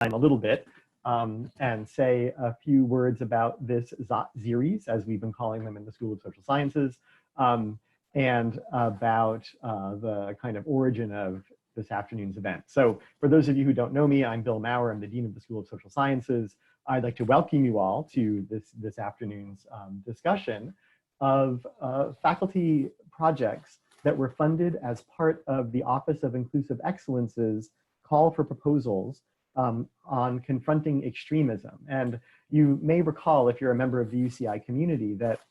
a little bit and say a few words about this Zot Zeries, as we've been calling them in the School of Social Sciences, and about the kind of origin of this afternoon's event. So for those of you who don't know me, I'm Bill Maurer. I'm the Dean of the School of Social Sciences. I'd like to welcome you all to this afternoon's discussion of faculty projects that were funded as part of the Office of Inclusive Excellence's call for proposals on confronting extremism. And you may recall, if you're a member of the UCI community, that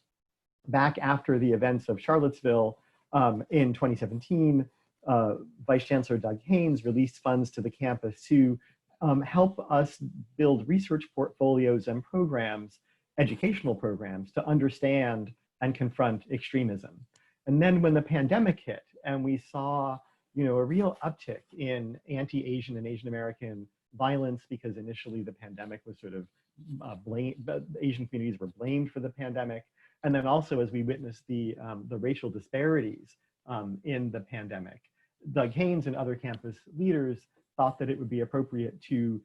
back after the events of Charlottesville in 2017, Vice Chancellor Doug Haynes released funds to the campus to help us build research portfolios and programs, educational programs, to understand and confront extremism. And then when the pandemic hit and we saw, a real uptick in anti-Asian and Asian American violence, because initially the pandemic was sort of Asian communities were blamed for the pandemic. And then also as we witnessed the racial disparities in the pandemic, Doug Haynes and other campus leaders thought that it would be appropriate to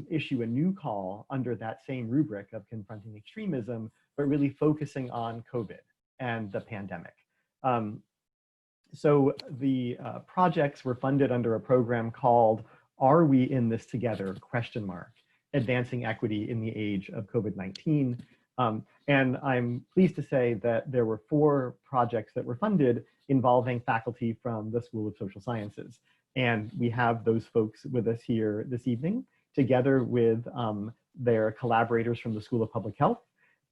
issue a new call under that same rubric of confronting extremism, but really focusing on COVID and the pandemic. So the projects were funded under a program called "Are We in This Together?" ? Advancing Equity in the Age of COVID-19. And I'm pleased to say that there were 4 projects that were funded involving faculty from the School of Social Sciences. And we have those folks with us here this evening, together with their collaborators from the School of Public Health.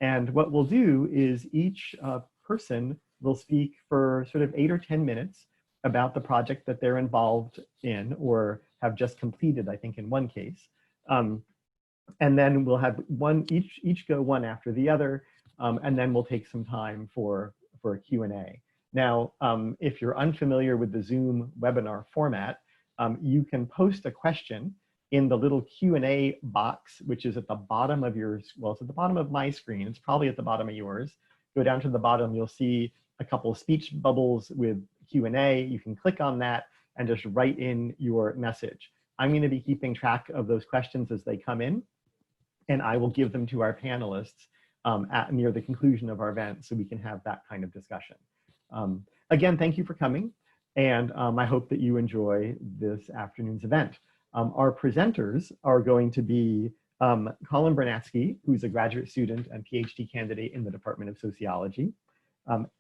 And what we'll do is each person will speak for sort of 8 or 10 minutes about the project that they're involved in or have just completed, I think in one case. And then we'll have each go one after the other, and then we'll take some time for a Q&A. Now, if you're unfamiliar with the Zoom webinar format, you can post a question in the little Q&A box, which is at the bottom of it's at the bottom of my screen. It's probably at the bottom of yours. Go down to the bottom, you'll see a couple of speech bubbles with Q&A. You can click on that and just write in your message. I'm going to be keeping track of those questions as they come in, and I will give them to our panelists near the conclusion of our event so we can have that kind of discussion. Again, thank you for coming, and I hope that you enjoy this afternoon's event. Our presenters are going to be Colin Bernatzky, who's a graduate student and PhD candidate in the Department of Sociology.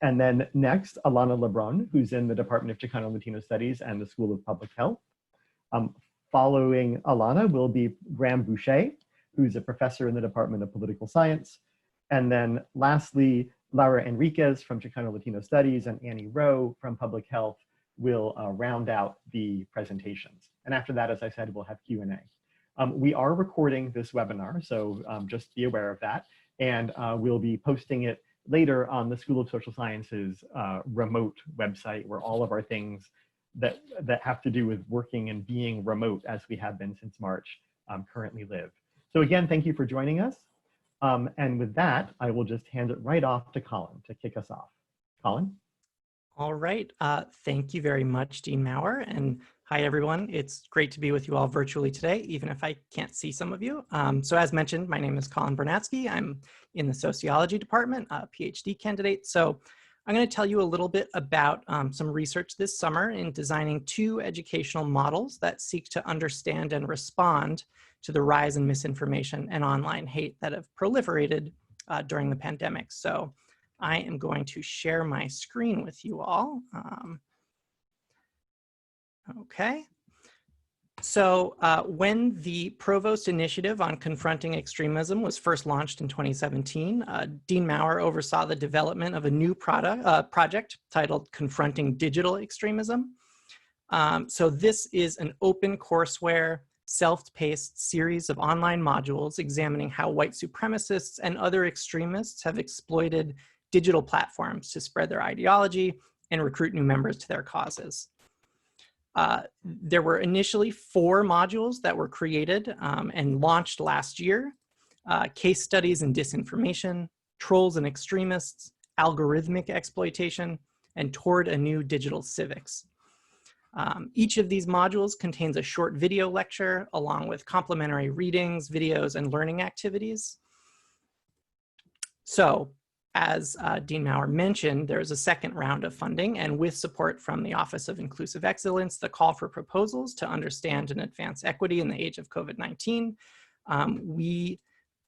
And then next, Alana LeBrón, who's in the Department of Chicano and Latino Studies and the School of Public Health. Following Alana will be Graham Boucher, who's a professor in the Department of Political Science. And then lastly, Laura Enriquez from Chicano Latino Studies and Annie Rowe from Public Health will round out the presentations. And after that, as I said, we'll have Q&A. We are recording this webinar, so just be aware of that. And we'll be posting it later on the School of Social Sciences remote website, where all of our things that have to do with working and being remote, as we have been since March, currently live. So again, thank you for joining us. And with that, I will just hand it right off to Colin to kick us off. Colin? All right. Thank you very much, Dean Maurer. And hi, everyone. It's great to be with you all virtually today, even if I can't see some of you. So as mentioned, my name is Colin Bernatzky. I'm in the Sociology department, a PhD candidate. So I'm going to tell you a little bit about some research this summer in designing 2 educational models that seek to understand and respond to the rise in misinformation and online hate that have proliferated during the pandemic. So I am going to share my screen with you all. Okay. So when the Provost Initiative on Confronting Extremism was first launched in 2017, Dean Maurer oversaw the development of a new project titled Confronting Digital Extremism. So this is an open courseware, self-paced series of online modules examining how white supremacists and other extremists have exploited digital platforms to spread their ideology and recruit new members to their causes. There were initially 4 modules that were created and launched last year: case studies in disinformation, trolls and extremists, algorithmic exploitation, and toward a new digital civics. Each of these modules contains a short video lecture along with complementary readings, videos, and learning activities. So, as Dean Maurer mentioned, there's a second round of funding, and with support from the Office of Inclusive Excellence, the call for proposals to understand and advance equity in the age of COVID-19, we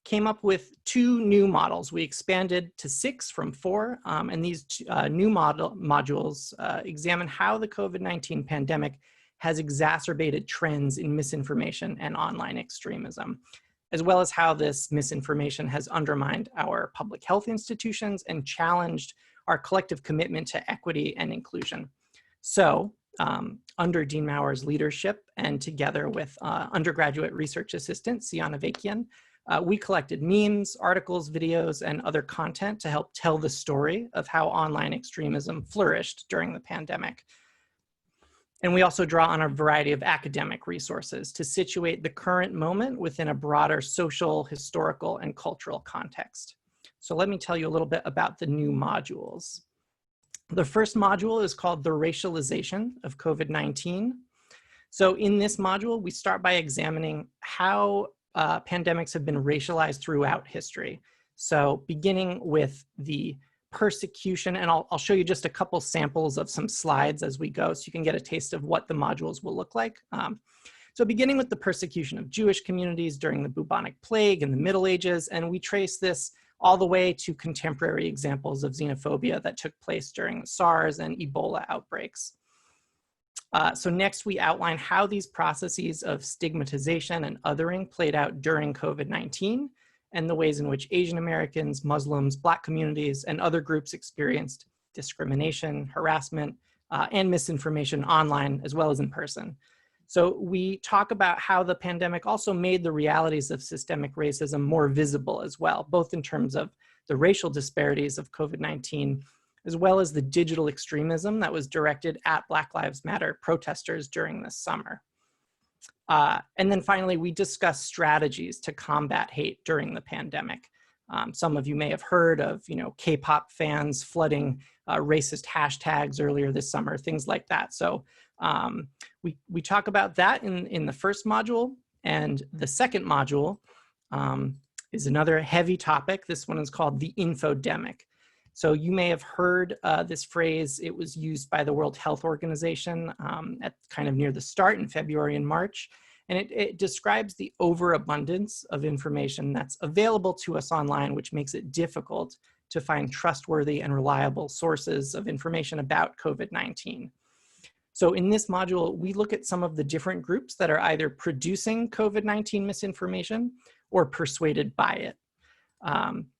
came up with 2 new models. We expanded to 6 from 4, and these new modules examine how the COVID-19 pandemic has exacerbated trends in misinformation and online extremism, as well as how this misinformation has undermined our public health institutions and challenged our collective commitment to equity and inclusion. So, under Dean Maurer's leadership and together with undergraduate research assistant Siana Vakian, we collected memes, articles, videos, and other content to help tell the story of how online extremism flourished during the pandemic. And we also draw on a variety of academic resources to situate the current moment within a broader social, historical, and cultural context. So let me tell you a little bit about the new modules. The first module is called The Racialization of COVID-19. So in this module, we start by examining how pandemics have been racialized throughout history. So beginning with the persecution, and I'll show you just a couple samples of some slides as we go so you can get a taste of what the modules will look like. So beginning with the persecution of Jewish communities during the bubonic plague in the Middle Ages, and we trace this all the way to contemporary examples of xenophobia that took place during the SARS and Ebola outbreaks. So next we outline how these processes of stigmatization and othering played out during COVID-19 and the ways in which Asian Americans, Muslims, Black communities, and other groups experienced discrimination, harassment, and misinformation online as well as in person. So we talk about how the pandemic also made the realities of systemic racism more visible as well, both in terms of the racial disparities of COVID-19, as well as the digital extremism that was directed at Black Lives Matter protesters during this summer. And then finally, we discuss strategies to combat hate during the pandemic. Some of you may have heard of, K-pop fans flooding racist hashtags earlier this summer, things like that. So we talk about that in the first module, and the second module is another heavy topic. This one is called the infodemic. So you may have heard this phrase. It was used by the World Health Organization at kind of near the start in February and March. And it describes the overabundance of information that's available to us online, which makes it difficult to find trustworthy and reliable sources of information about COVID-19. So in this module, we look at some of the different groups that are either producing COVID-19 misinformation or persuaded by it.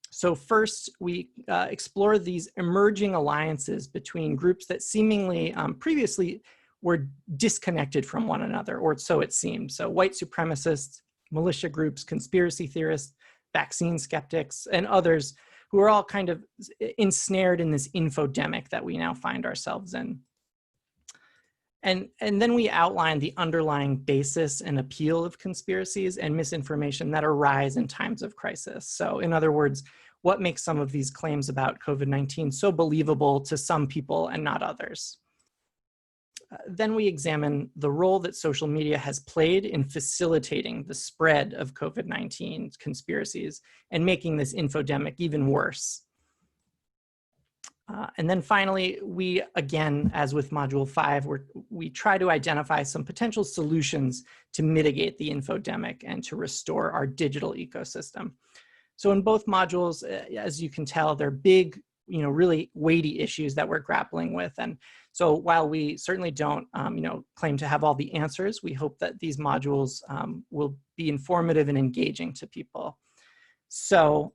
So first, we explore these emerging alliances between groups that seemingly previously were disconnected from one another, or so it seemed. So white supremacists, militia groups, conspiracy theorists, vaccine skeptics, and others who are all kind of ensnared in this infodemic that we now find ourselves in. And then we outline the underlying basis and appeal of conspiracies and misinformation that arise in times of crisis. So in other words, what makes some of these claims about COVID-19 so believable to some people and not others? Then we examine the role that social media has played in facilitating the spread of COVID-19 conspiracies and making this infodemic even worse. And then finally, we, again, as with Module 5, we try to identify some potential solutions to mitigate the infodemic and to restore our digital ecosystem. So in both modules, as you can tell, they're big, really weighty issues that we're grappling with. And so while we certainly don't, claim to have all the answers, we hope that these modules will be informative and engaging to people. So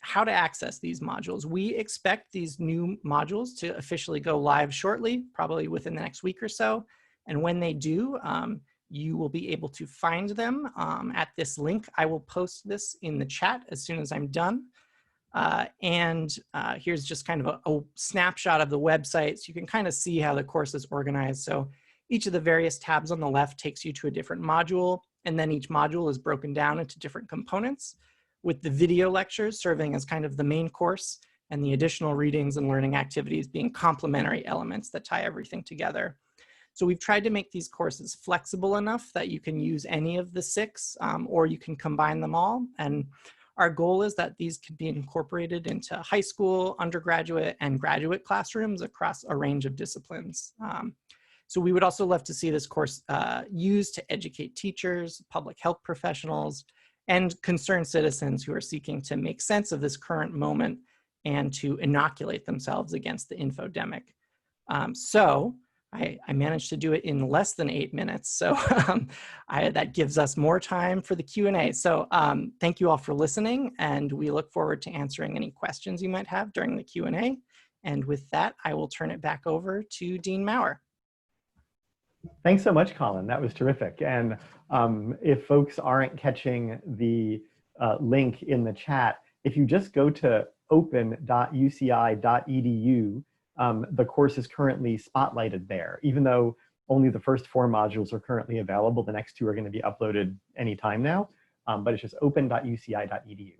how to access these modules. We expect these new modules to officially go live shortly, probably within the next week or so. And when they do, you will be able to find them at this link. I will post this in the chat as soon as I'm done. Here's just kind of a snapshot of the website, so you can kind of see how the course is organized. So each of the various tabs on the left takes you to a different module, and then each module is broken down into different components, with the video lectures serving as kind of the main course and the additional readings and learning activities being complementary elements that tie everything together. So we've tried to make these courses flexible enough that you can use any of the 6, or you can combine them all. And our goal is that these can be incorporated into high school, undergraduate, and graduate classrooms across a range of disciplines. So we would also love to see this course used to educate teachers, public health professionals, and concerned citizens who are seeking to make sense of this current moment and to inoculate themselves against the infodemic. So I managed to do it in less than 8 minutes. So that gives us more time for the Q&A. So thank you all for listening, and we look forward to answering any questions you might have during the Q&A. And with that, I will turn it back over to Dean Maurer. Thanks so much, Colin. That was terrific. And if folks aren't catching the link in the chat, if you just go to open.uci.edu, the course is currently spotlighted there. Even though only the first 4 modules are currently available, the next 2 are going to be uploaded anytime now. But it's just open.uci.edu,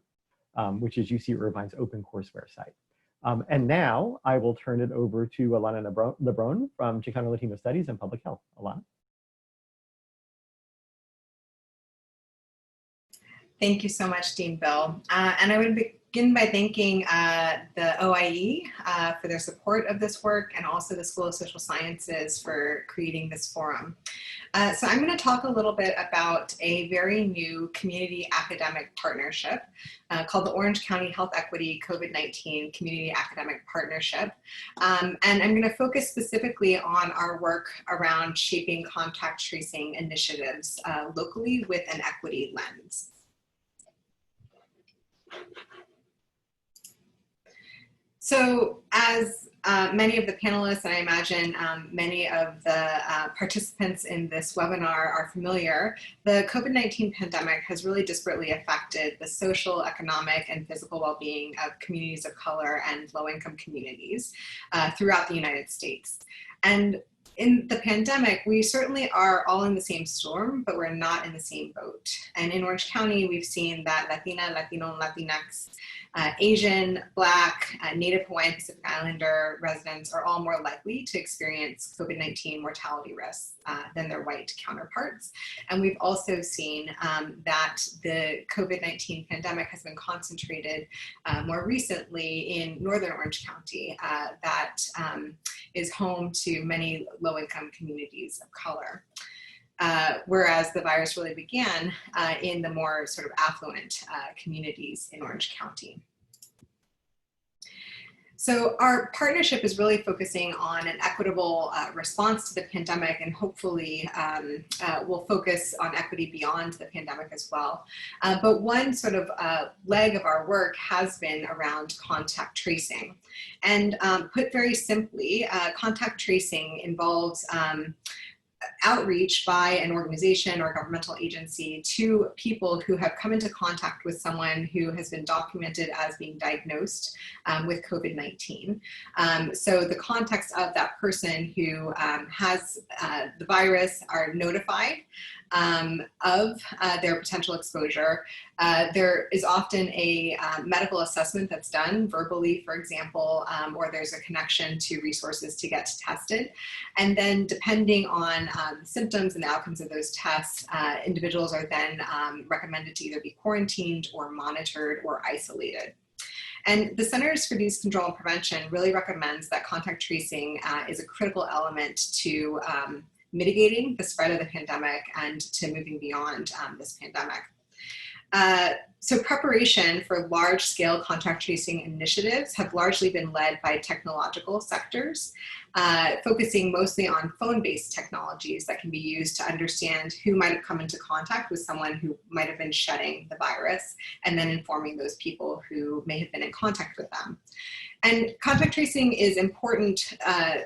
which is UC Irvine's open courseware site. And now I will turn it over to Alana LeBrón from Chicano Latino Studies and Public Health. Alana. Thank you so much, Dean Bill. And I would begin by thanking the OIE for their support of this work, and also the School of Social Sciences for creating this forum. So I'm going to talk a little bit about a very new community academic partnership called the Orange County Health Equity COVID-19 Community Academic Partnership. And I'm going to focus specifically on our work around shaping contact tracing initiatives locally with an equity lens. So as many of the panelists, and I imagine many of the participants in this webinar are familiar, the COVID-19 pandemic has really disparately affected the social, economic, and physical well-being of communities of color and low-income communities throughout the United States. And in the pandemic, we certainly are all in the same storm, but we're not in the same boat. And in Orange County, we've seen that Latina, Latino, and Latinx, Asian, Black, Native Hawaiian Pacific Islander residents are all more likely to experience COVID-19 mortality risks than their white counterparts. And we've also seen that the COVID-19 pandemic has been concentrated more recently in Northern Orange County that is home to many low-income communities of color. Whereas the virus really began in the more sort of affluent communities in Orange County. So our partnership is really focusing on an equitable response to the pandemic, and hopefully we'll focus on equity beyond the pandemic as well. But one sort of leg of our work has been around contact tracing. And put very simply, contact tracing involves outreach by an organization or governmental agency to people who have come into contact with someone who has been documented as being diagnosed with COVID-19. So the context of that person who has the virus are notified of their potential exposure. There is often a medical assessment that's done verbally, for example, or there's a connection to resources to get tested. And then depending on symptoms and the outcomes of those tests, individuals are then recommended to either be quarantined or monitored or isolated. And the Centers for Disease Control and Prevention really recommends that contact tracing is a critical element to mitigating the spread of the pandemic and to moving beyond this pandemic. So preparation for large-scale contact tracing initiatives have largely been led by technological sectors, focusing mostly on phone-based technologies that can be used to understand who might have come into contact with someone who might have been shedding the virus, and then informing those people who may have been in contact with them. And contact tracing is important,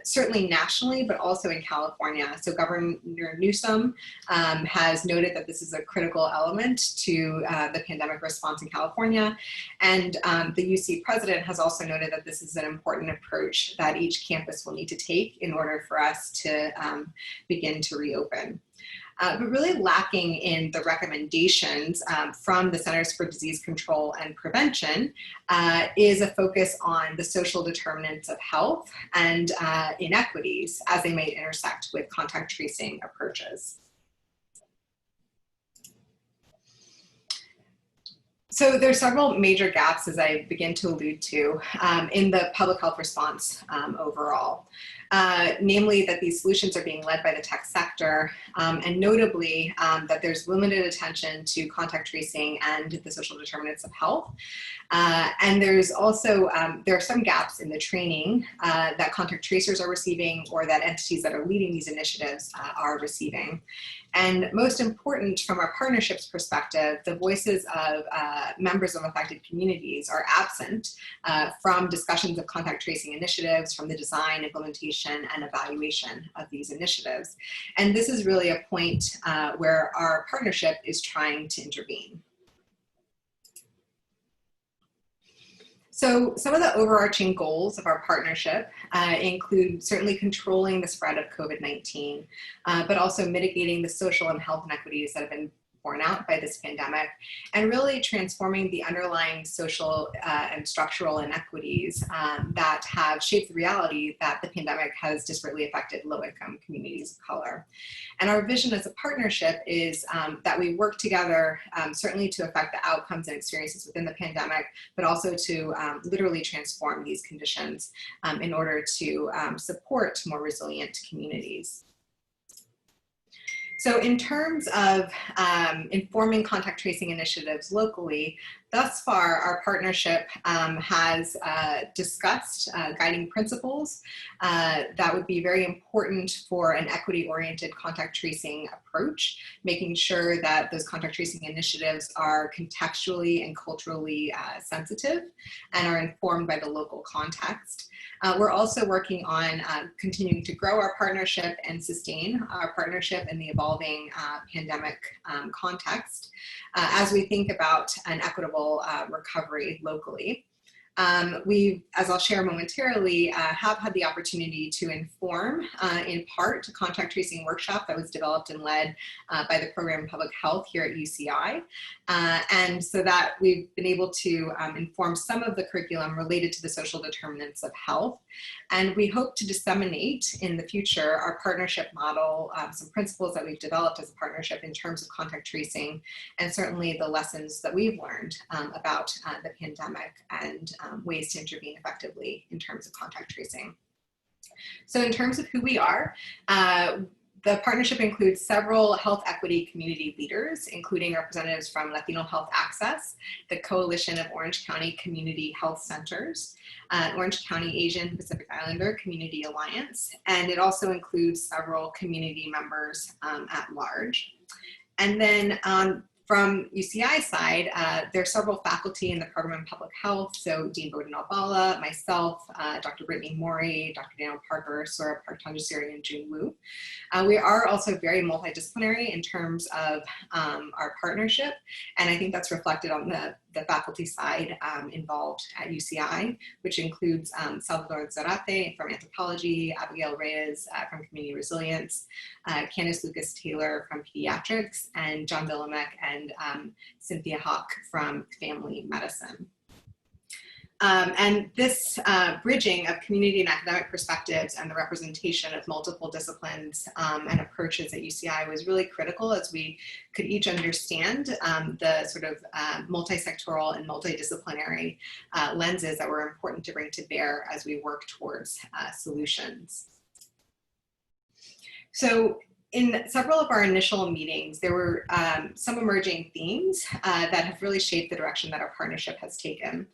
certainly nationally, but also in California. So Governor Newsom has noted that this is a critical element to the pandemic response in California. And the UC president has also noted that this is an important approach that each campus will need to take in order for us to begin to reopen. but really lacking in the recommendations from the Centers for Disease Control and Prevention is a focus on the social determinants of health and inequities as they may intersect with contact tracing approaches. So there's several major gaps, as I begin to allude to, in the public health response overall. Namely that these solutions are being led by the tech sector, and notably that there's limited attention to contact tracing and the social determinants of health. And there's also, there are some gaps in the training that contact tracers are receiving or that entities that are leading these initiatives are receiving. And most important from our partnerships perspective, the voices of members of affected communities are absent from discussions of contact tracing initiatives, from the design, implementation, and evaluation of these initiatives. And this is really a point where our partnership is trying to intervene. So some of the overarching goals of our partnership include certainly controlling the spread of COVID-19, but also mitigating the social and health inequities that have been borne out by this pandemic, and really transforming the underlying social and structural inequities that have shaped the reality that the pandemic has disparately affected low-income communities of color. And our vision as a partnership is that we work together certainly to affect the outcomes and experiences within the pandemic, but also to literally transform these conditions in order to support more resilient communities. So in terms of informing contact tracing initiatives locally, thus far our partnership has discussed guiding principles that would be very important for an equity-oriented contact tracing approach, making sure that those contact tracing initiatives are contextually and culturally sensitive and are informed by the local context. We're also working on continuing to grow our partnership and sustain our partnership in the evolving pandemic context as we think about an equitable recovery locally. We, as I'll share momentarily, have had the opportunity to inform, in part, a contact tracing workshop that was developed and led by the program in public health here at UCI. And so that we've been able to inform some of the curriculum related to the social determinants of health. And we hope to disseminate in the future our partnership model, some principles that we've developed as a partnership in terms of contact tracing, and certainly the lessons that we've learned about the pandemic and ways to intervene effectively in terms of contact tracing. So in terms of who we are, the partnership includes several health equity community leaders, including representatives from Latino Health Access, the Coalition of Orange County Community Health Centers, Orange County Asian Pacific Islander Community Alliance, and it also includes several community members at large. And then from UCI side, there are several faculty in the program in public health, so Dean Bowden Albala, myself, Dr. Brittany Maurer, Dr. Daniel Parker, Sora Park-Tanjasiri, and June Wu. We are also very multidisciplinary in terms of our partnership, and I think that's reflected on the faculty side involved at UCI, which includes Salvador Zarate from Anthropology, Abigail Reyes from Community Resilience, Candice Lucas-Taylor from Pediatrics, and John Villamek and Cynthia Hawk from Family Medicine. And this bridging of community and academic perspectives and the representation of multiple disciplines and approaches at UCI was really critical as we could each understand the sort of multi-sectoral and multidisciplinary lenses that were important to bring to bear as we work towards solutions. So in several of our initial meetings, there were some emerging themes that have really shaped the direction that our partnership has taken.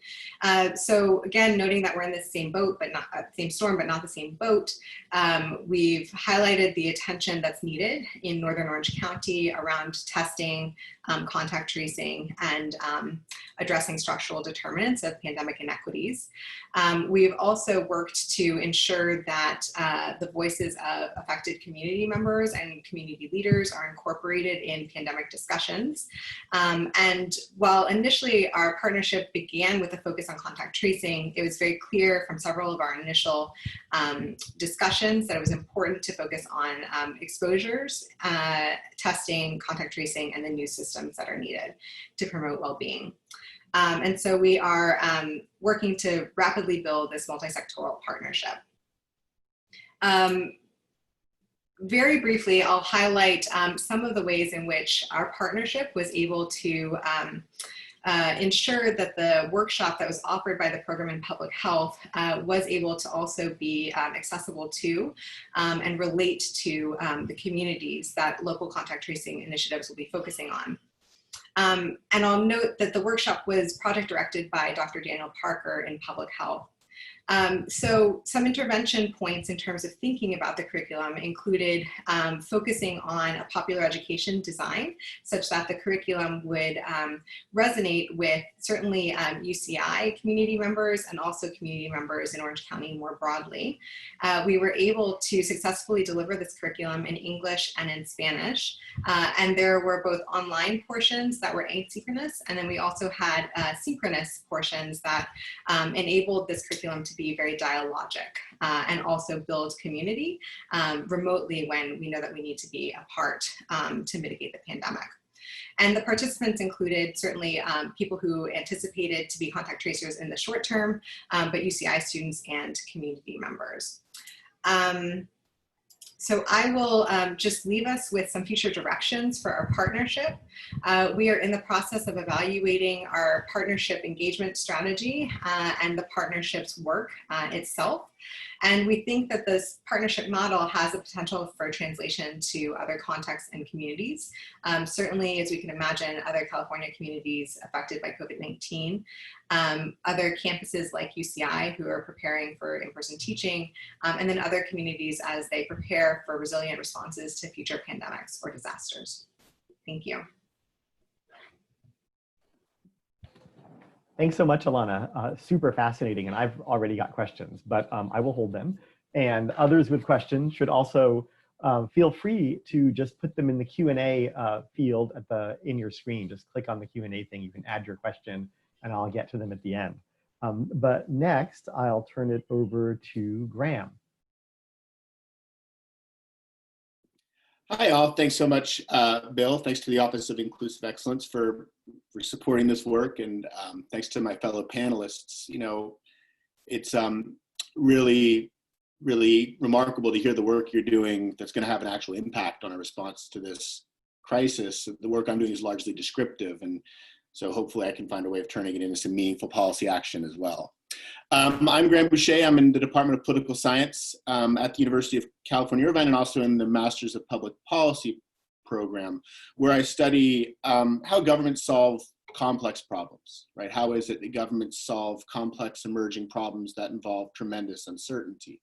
So again, noting that we're in the same boat, but not same storm, but not the same boat, we've highlighted the attention that's needed in Northern Orange County around testing, contact tracing, and addressing structural determinants of pandemic inequities. We've also worked to ensure that the voices of affected community members and and community leaders are incorporated in pandemic discussions. And while initially our partnership began with a focus on contact tracing, it was very clear from several of our initial discussions that it was important to focus on exposures, testing, contact tracing, and the new systems that are needed to promote well-being. And so we are working to rapidly build this multi-sectoral partnership. Very briefly, I'll highlight some of the ways in which our partnership was able to ensure that the workshop that was offered by the program in public health was able to also be accessible to and relate to the communities that local contact tracing initiatives will be focusing on. And I'll note that the workshop was project directed by Dr. Daniel Parker in public health. So some intervention points in terms of thinking about the curriculum included focusing on a popular education design such that the curriculum would resonate with certainly UCI community members and also community members in Orange County more broadly. We were able to successfully deliver this curriculum in English and in Spanish. And there were both online portions that were asynchronous, and then we also had synchronous portions that enabled this curriculum to be very dialogic and also build community remotely when we know that we need to be apart to mitigate the pandemic. And the participants included certainly people who anticipated to be contact tracers in the short term, but UCI students and community members. So I will just leave us with some future directions for our partnership. We are in the process of evaluating our partnership engagement strategy and the partnership's work itself. And we think that this partnership model has the potential for translation to other contexts and communities. Certainly, as we can imagine, other California communities affected by COVID-19, other campuses like UCI who are preparing for in-person teaching, and then other communities as they prepare for resilient responses to future pandemics or disasters. Thank you. Thanks so much, Alana. Super fascinating, and I've already got questions, but I will hold them. And others with questions should also feel free to just put them in the Q&A field in your screen. Just click on the Q&A thing. You can add your question, and I'll get to them at the end. But next, I'll turn it over to Graham. Hi, all. Thanks so much, Bill. Thanks to the Office of Inclusive Excellence for supporting this work, and thanks to my fellow panelists. You know, it's really, really remarkable to hear the work you're doing that's going to have an actual impact on a response to this crisis. The work I'm doing is largely descriptive, and so hopefully I can find a way of turning it into some meaningful policy action as well. I'm Graham Boucher. I'm in the Department of Political Science at the University of California, Irvine, and also in the Masters of Public Policy program, where I study how governments solve complex problems, right? How is it that governments solve complex emerging problems that involve tremendous uncertainty?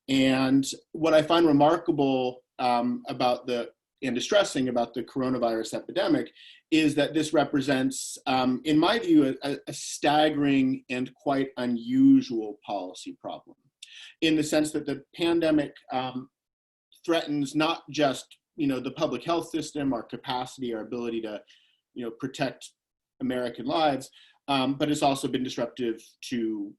And what I find remarkable and distressing about the coronavirus epidemic is that this represents, in my view, a staggering and quite unusual policy problem, in the sense that the pandemic threatens not just the public health system, our capacity, our ability to protect American lives, but it's also been disruptive to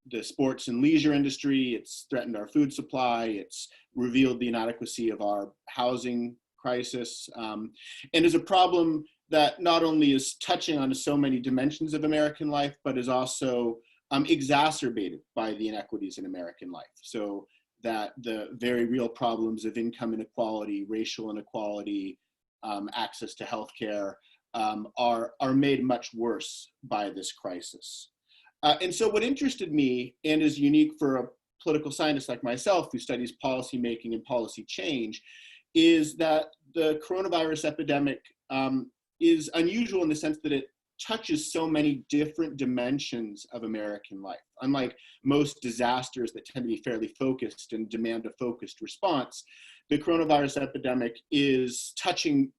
the sports and leisure industry. It's threatened our food supply. It's revealed the inadequacy of our housing crisis, and is a problem that not only is touching on so many dimensions of American life, but is also exacerbated by the inequities in American life. So that the very real problems of income inequality, racial inequality, access to healthcare are made much worse by this crisis. And so what interested me, and is unique for a political scientist like myself who studies policy making and policy change, is that the coronavirus epidemic is unusual in the sense that it touches so many different dimensions of American life. Unlike most disasters that tend to be fairly focused and demand a focused response, the coronavirus epidemic is touching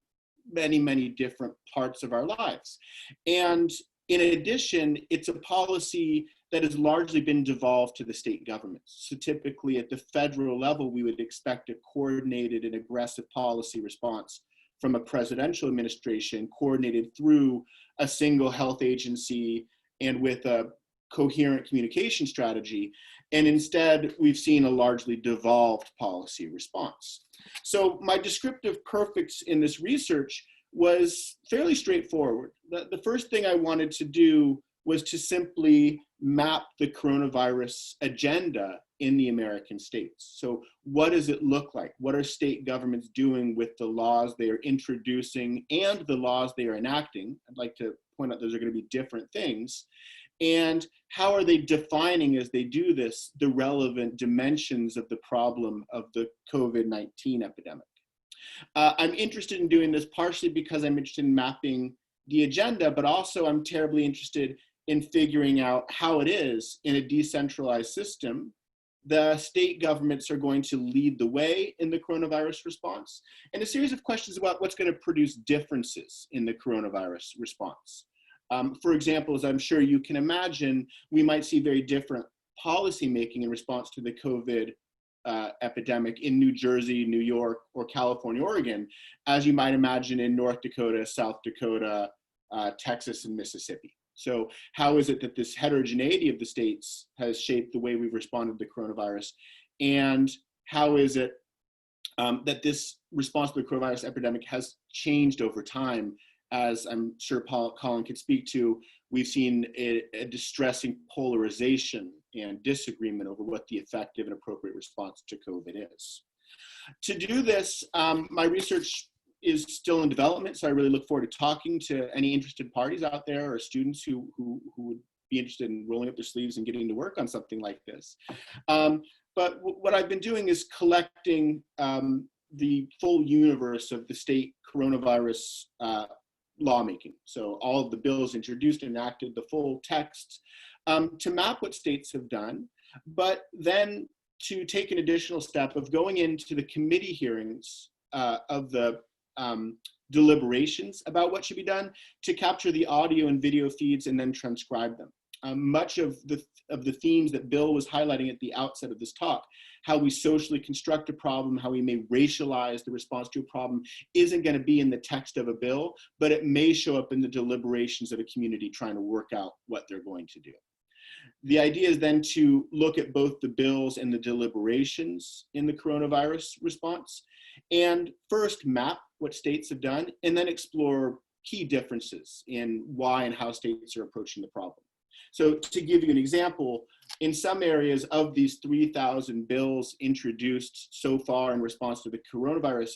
many, many different parts of our lives. And in addition, it's a policy that has largely been devolved to the state governments. So typically at the federal level, we would expect a coordinated and aggressive policy response from a presidential administration, coordinated through a single health agency and with a coherent communication strategy. And instead, we've seen a largely devolved policy response. So my descriptive perfects in this research was fairly straightforward. The first thing I wanted to do was to simply map the coronavirus agenda in the American states. So what does it look like? What are state governments doing with the laws they are introducing and the laws they are enacting? I'd like to point out those are going to be different things. And how are they defining, as they do this, the relevant dimensions of the problem of the COVID-19 epidemic? I'm interested in doing this partially because I'm interested in mapping the agenda, but also I'm terribly interested in figuring out how it is in a decentralized system the state governments are going to lead the way in the coronavirus response, and a series of questions about what's going to produce differences in the coronavirus response. For example, as I'm sure you can imagine, we might see very different policymaking in response to the COVID epidemic in New Jersey, New York, or California, Oregon, as you might imagine in North Dakota, South Dakota, Texas, and Mississippi. So how is it that this heterogeneity of the states has shaped the way we've responded to the coronavirus? And how is it that this response to the coronavirus epidemic has changed over time? As I'm sure Colin could speak to, we've seen a distressing polarization and disagreement over what the effective and appropriate response to COVID is. To do this, my research is still in development, so I really look forward to talking to any interested parties out there or students who would be interested in rolling up their sleeves and getting to work on something like this. But what I've been doing is collecting the full universe of the state coronavirus lawmaking. So all of the bills introduced and enacted, the full text, to map what states have done, but then to take an additional step of going into the committee hearings of the deliberations about what should be done, to capture the audio and video feeds and then transcribe them. Much of the themes that Bill was highlighting at the outset of this talk, how we socially construct a problem, how we may racialize the response to a problem, isn't going to be in the text of a bill, but it may show up in the deliberations of a community trying to work out what they're going to do. The idea is then to look at both the bills and the deliberations in the coronavirus response, and first map what states have done, and then explore key differences in why and how states are approaching the problem. So to give you an example, in some areas of these 3,000 bills introduced so far in response to the coronavirus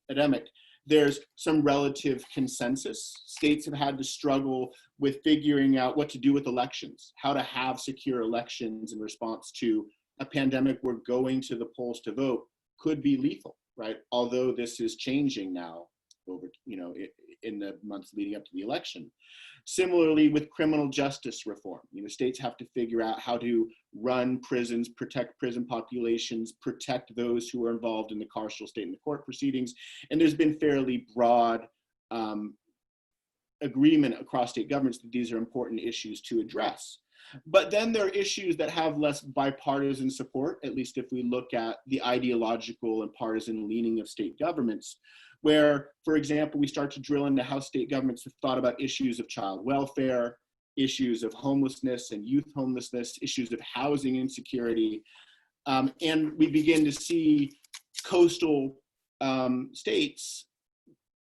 epidemic, there's some relative consensus. States have had to struggle with figuring out what to do with elections, how to have secure elections in response to a pandemic where going to the polls to vote could be lethal, right? Although this is changing now over, in the months leading up to the election. Similarly, with criminal justice reform, states have to figure out how to run prisons, protect prison populations, protect those who are involved in the carceral state and the court proceedings. And there's been fairly broad agreement across state governments that these are important issues to address. But then there are issues that have less bipartisan support, at least if we look at the ideological and partisan leaning of state governments, where, for example, we start to drill into how state governments have thought about issues of child welfare, issues of homelessness and youth homelessness, issues of housing insecurity. And we begin to see coastal states,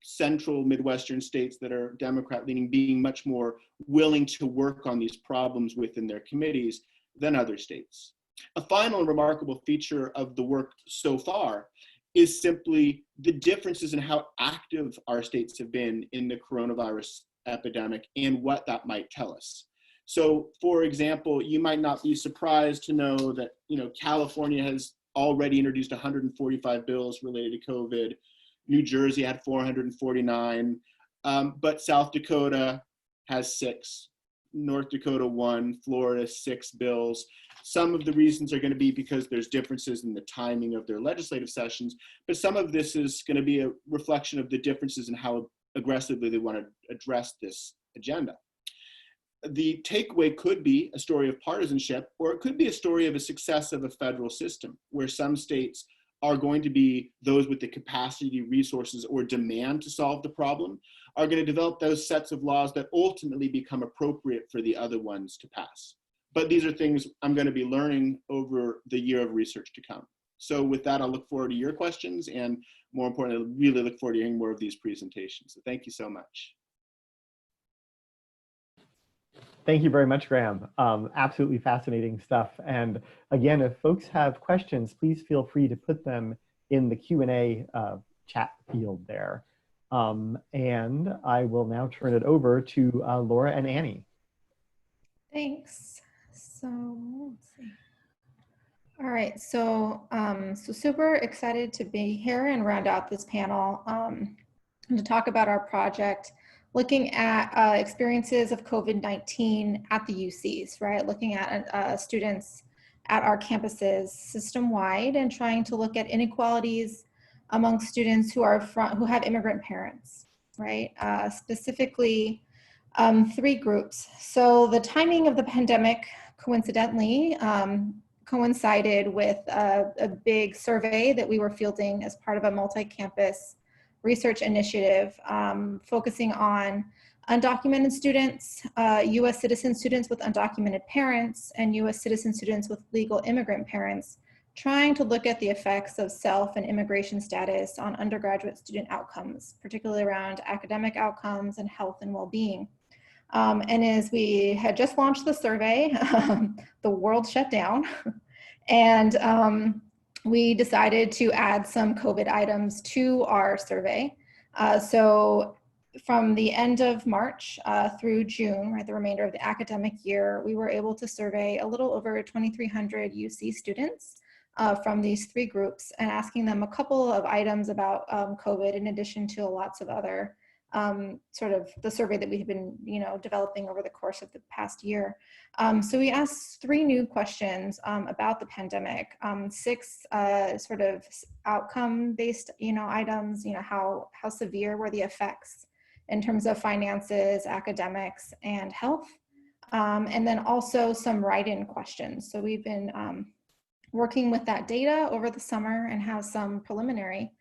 central Midwestern states that are Democrat leaning, being much more willing to work on these problems within their committees than other states. A final and remarkable feature of the work so far is simply the differences in how active our states have been in the coronavirus epidemic and what that might tell us. So, for example, you might not be surprised to know that, California has already introduced 145 bills related to COVID. New Jersey had 449, but South Dakota has 6, North Dakota 1, Florida 6 bills. Some of the reasons are going to be because there's differences in the timing of their legislative sessions, but some of this is going to be a reflection of the differences in how aggressively they want to address this agenda. the takeaway could be a story of partisanship, or it could be a story of a success of a federal system where some states are going to be those with the capacity, resources, or demand to solve the problem, are going to develop those sets of laws that ultimately become appropriate for the other ones to pass. But these are things I'm going to be learning over the year of research to come. So with that, I'll look forward to your questions, and more importantly, I really look forward to hearing more of these presentations. So thank you so much. Thank you very much, Graham. Absolutely fascinating stuff. And again, if folks have questions, please feel free to put them in the Q&A chat field there. And I will now turn it over to Laura and Annie. Thanks. So let's see. All right, so super excited to be here and round out this panel to talk about our project, looking at experiences of COVID-19 at the UCs, right? Looking at students at our campuses system-wide and trying to look at inequalities among students who have immigrant parents, right? Specifically, 3 groups. So the timing of the pandemic, coincidentally, coincided with a big survey that we were fielding as part of a multi-campus research initiative focusing on undocumented students, US citizen students with undocumented parents, and US citizen students with legal immigrant parents, trying to look at the effects of self and immigration status on undergraduate student outcomes, particularly around academic outcomes and health and well-being. And as we had just launched the survey, the world shut down, and we decided to add some COVID items to our survey. So from the end of March through June, right, the remainder of the academic year, we were able to survey a little over 2,300 UC students from these 3 groups, and asking them a couple of items about COVID, in addition to lots of other sort of the survey that we've been, developing over the course of the past year. So we asked 3 new questions about the pandemic, 6 sort of outcome-based, items. How severe were the effects in terms of finances, academics, and health, and then also some write-in questions. So we've been working with that data over the summer and have some preliminary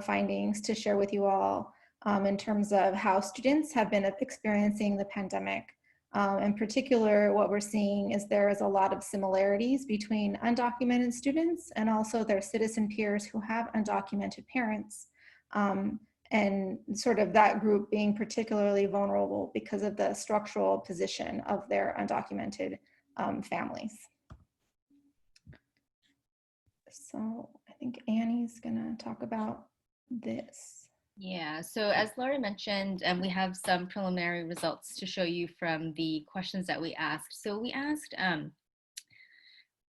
findings to share with you all. In terms of how students have been experiencing the pandemic. In particular, what we're seeing is there is a lot of similarities between undocumented students and also their citizen peers who have undocumented parents, and sort of that group being particularly vulnerable because of the structural position of their undocumented families. So I think Annie's gonna talk about this. Yeah, so as Laura mentioned, we have some preliminary results to show you from the questions that we asked. So we asked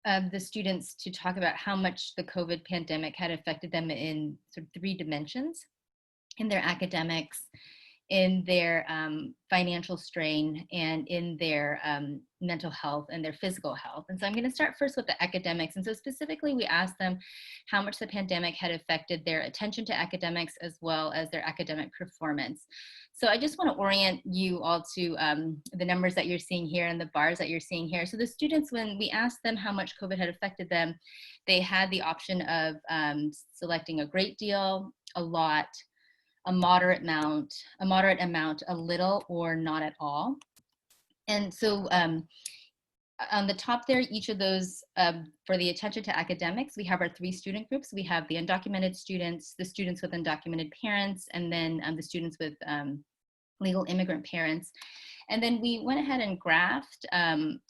the students to talk about how much the COVID pandemic had affected them in sort of 3 dimensions: in their academics, in their financial strain, and in their mental health and their physical health. And so I'm going to start first with the academics. And so specifically, we asked them how much the pandemic had affected their attention to academics as well as their academic performance. So I just want to orient you all to the numbers that you're seeing here and the bars that you're seeing here. So the students, when we asked them how much COVID had affected them, they had the option of selecting a great deal, a lot, a moderate amount, a little, or not at all. And so on the top there, each of those, for the attention to academics, we have our 3 student groups. We have the undocumented students, the students with undocumented parents, and then the students with legal immigrant parents. And then we went ahead and graphed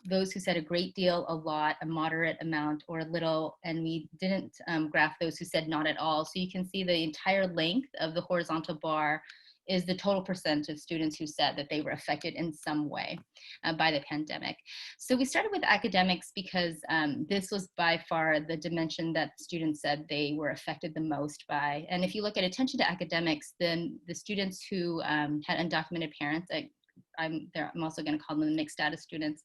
those who said a great deal, a lot, a moderate amount, or a little, and we didn't graph those who said not at all. So you can see the entire length of the horizontal bar is the total percent of students who said that they were affected in some way by the pandemic. So we started with academics because this was by far the dimension that students said they were affected the most by. And if you look at attention to academics, then the students who had undocumented parents, I'm also going to call them the mixed status students,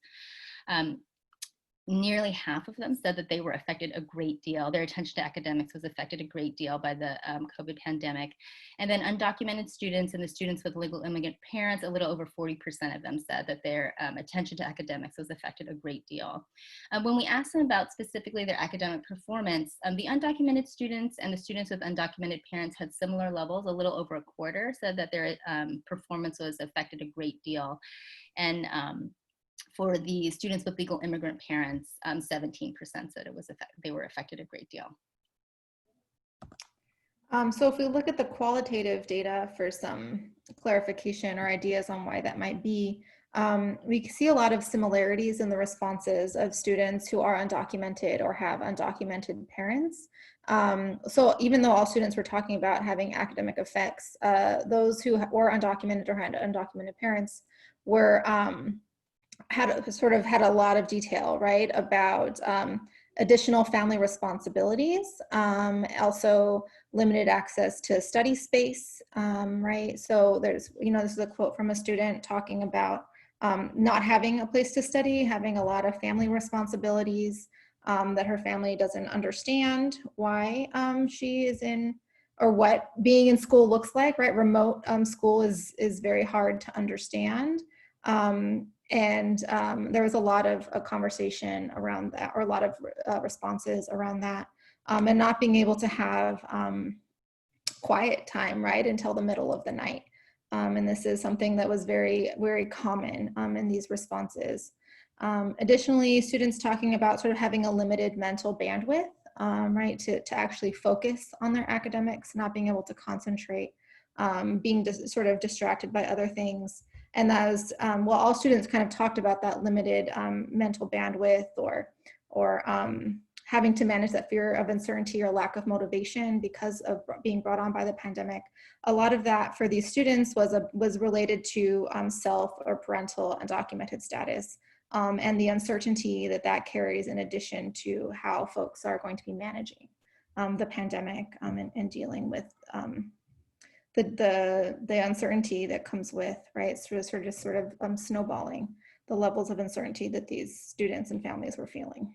nearly half of them said that they were affected a great deal. Their attention to academics was affected a great deal by the COVID pandemic. And then undocumented students and the students with legal immigrant parents, a little over 40% of them said that their attention to academics was affected a great deal. When we asked them about specifically their academic performance, the undocumented students and the students with undocumented parents had similar levels. A little over a quarter said that their performance was affected a great deal. And for the students with legal immigrant parents, 17% said they were affected a great deal. So if we look at the qualitative data for some clarification or ideas on why that might be, we see a lot of similarities in the responses of students who are undocumented or have undocumented parents. So even though all students were talking about having academic effects, those who were undocumented or had undocumented parents were had a lot of detail, right, about additional family responsibilities, also limited access to study space, right? So there's, this is a quote from a student talking about not having a place to study, having a lot of family responsibilities, that her family doesn't understand why she is in, or what being in school looks like, right? Remote school is very hard to understand. And there was a lot of a conversation around that, or a lot of responses around that, and not being able to have quiet time, right, until the middle of the night. And this is something that was very, very common in these responses. Additionally, students talking about sort of having a limited mental bandwidth, right, to actually focus on their academics, not being able to concentrate, being sort of distracted by other things. And that was, well, all students kind of talked about that limited mental bandwidth, or having to manage that fear of uncertainty or lack of motivation because of being brought on by the pandemic. A lot of that for these students was related to self or parental undocumented status, and the uncertainty that carries, in addition to how folks are going to be managing the pandemic and dealing with the uncertainty that comes with, right, sort of snowballing the levels of uncertainty that these students and families were feeling.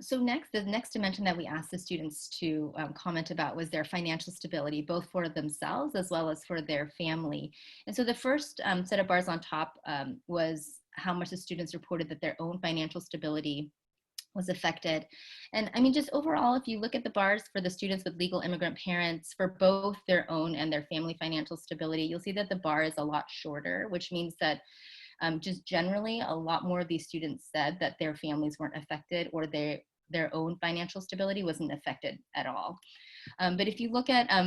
So the next dimension that we asked the students to comment about was their financial stability, both for themselves as well as for their family. And so the first set of bars on top was how much the students reported that their own financial stability was affected. And I mean, just overall, if you look at the bars for the students with legal immigrant parents, for both their own and their family financial stability, you'll see that the bar is a lot shorter, which means that just generally, a lot more of these students said that their families weren't affected, or their own financial stability wasn't affected at all. But if you look at how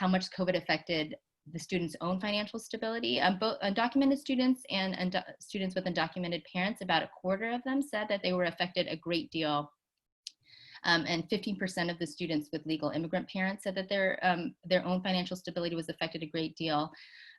much COVID affected the students' own financial stability, both undocumented students and students with undocumented parents, about a quarter of them said that they were affected a great deal. And 15% of the students with legal immigrant parents said that their own financial stability was affected a great deal.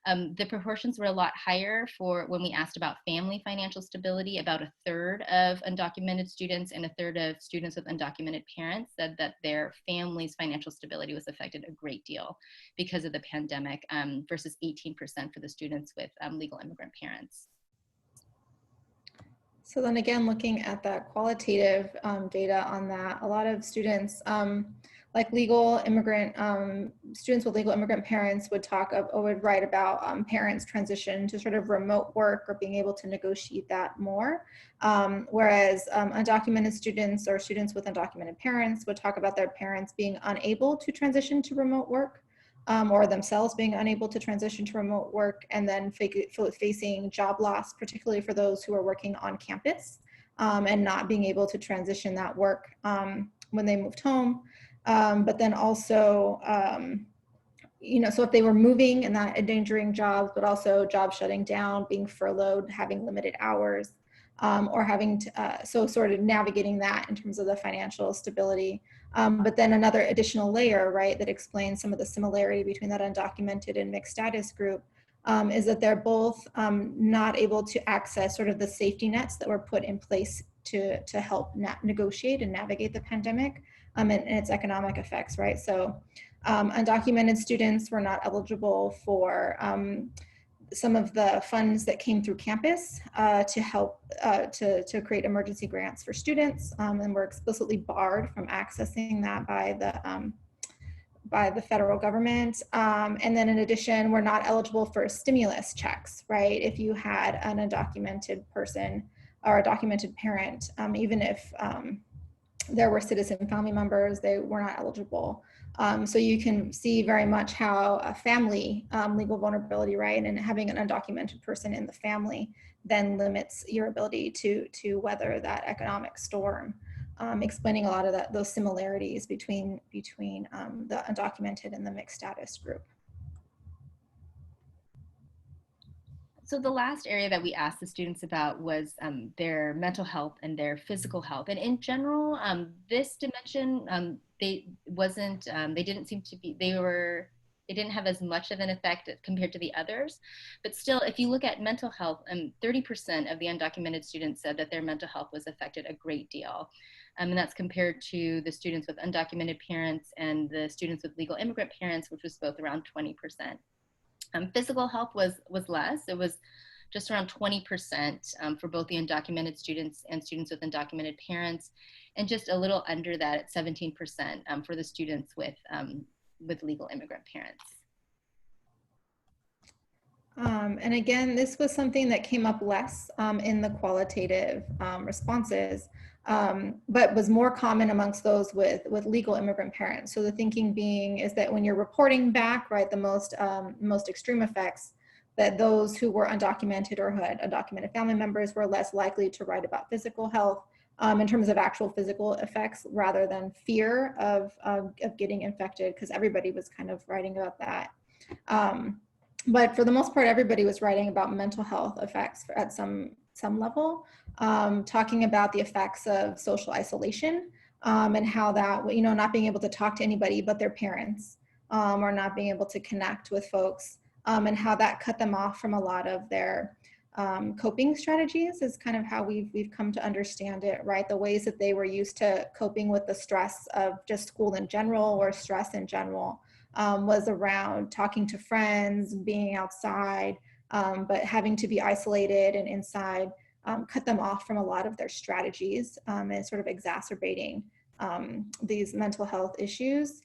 The proportions were a lot higher for when we asked about family financial stability. About a third of undocumented students and a third of students with undocumented parents said that their family's financial stability was affected a great deal because of the pandemic, versus 18% for the students with legal immigrant parents. So then again, looking at that qualitative data on that, a lot of students, like legal immigrant, students with legal immigrant parents would write about parents' transition to sort of remote work or being able to negotiate that more. Whereas undocumented students or students with undocumented parents would talk about their parents being unable to transition to remote work, or themselves being unable to transition to remote work, and then facing job loss, particularly for those who are working on campus, and not being able to transition that work when they moved home. But then also, so if they were moving and not endangering jobs, but also jobs shutting down, being furloughed, having limited hours, or having to, so sort of navigating that in terms of the financial stability. But then another additional layer, right, that explains some of the similarity between that undocumented and mixed status group is that they're both not able to access sort of the safety nets that were put in place to help negotiate and navigate the pandemic and its economic effects, right? So undocumented students were not eligible for some of the funds that came through campus to help to create emergency grants for students, and we're explicitly barred from accessing that by the federal government. And then in addition, we're not eligible for stimulus checks, right? If you had an undocumented person or a documented parent, even if there were citizen family members, they were not eligible. So you can see very much how a family legal vulnerability, right, and having an undocumented person in the family then limits your ability to weather that economic storm. Explaining a lot of those similarities between the undocumented and the mixed status group. So the last area that we asked the students about was their mental health and their physical health. And in general, this dimension, they didn't seem to be, they didn't have as much of an effect compared to the others. But still, if you look at mental health, 30% of the undocumented students said that their mental health was affected a great deal. And that's compared to the students with undocumented parents and the students with legal immigrant parents, which was both around 20%. Physical health was less. It was just around 20% for both the undocumented students and students with undocumented parents, and just a little under that at 17% for the students with legal immigrant parents. And again, this was something that came up less in the qualitative responses, but was more common amongst those with legal immigrant parents. So the thinking being is that when you're reporting back, right, the most extreme effects, that those who were undocumented or who had undocumented family members were less likely to write about physical health in terms of actual physical effects rather than fear of getting infected, because everybody was kind of writing about that. But for the most part, everybody was writing about mental health effects at some level, talking about the effects of social isolation and how that, you know, not being able to talk to anybody but their parents, or not being able to connect with folks, and how that cut them off from a lot of their coping strategies is kind of how we've come to understand it, right? The ways that they were used to coping with the stress of just school in general or stress in general. Was around talking to friends, being outside, but having to be isolated and inside cut them off from a lot of their strategies and sort of exacerbating these mental health issues.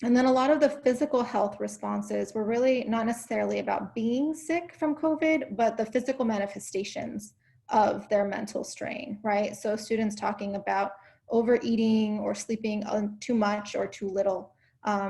And then a lot of the physical health responses were really not necessarily about being sick from COVID, but the physical manifestations of their mental strain, right? So students talking about overeating or sleeping too much or too little.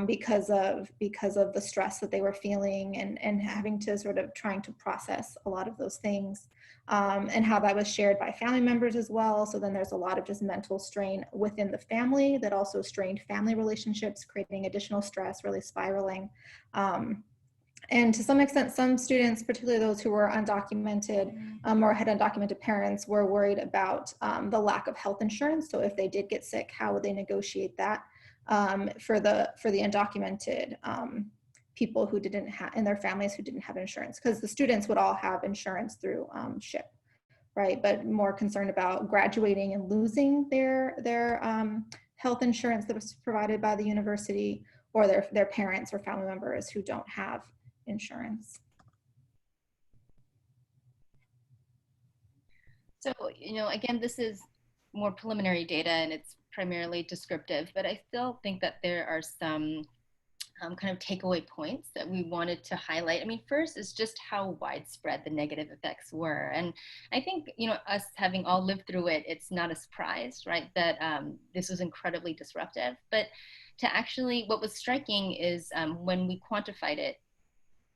Because of the stress that they were feeling and having to sort of trying to process a lot of those things, and how that was shared by family members as well. So then there's a lot of just mental strain within the family that also strained family relationships, creating additional stress, really spiraling. And to some extent, some students, particularly those who were undocumented or had undocumented parents, were worried about the lack of health insurance. So if they did get sick, how would they negotiate that? For the undocumented people who didn't have, and their families who didn't have insurance, because the students would all have insurance through SHIP, right? But more concerned about graduating and losing their health insurance that was provided by the university, or their parents or family members who don't have insurance. So, you know, again, this is more preliminary data and it's primarily descriptive, but I still think that there are some kind of takeaway points that we wanted to highlight. I mean, first is just how widespread the negative effects were. And I think, you know, us having all lived through it, it's not a surprise, right, that this was incredibly disruptive. But to actually, what was striking is when we quantified it,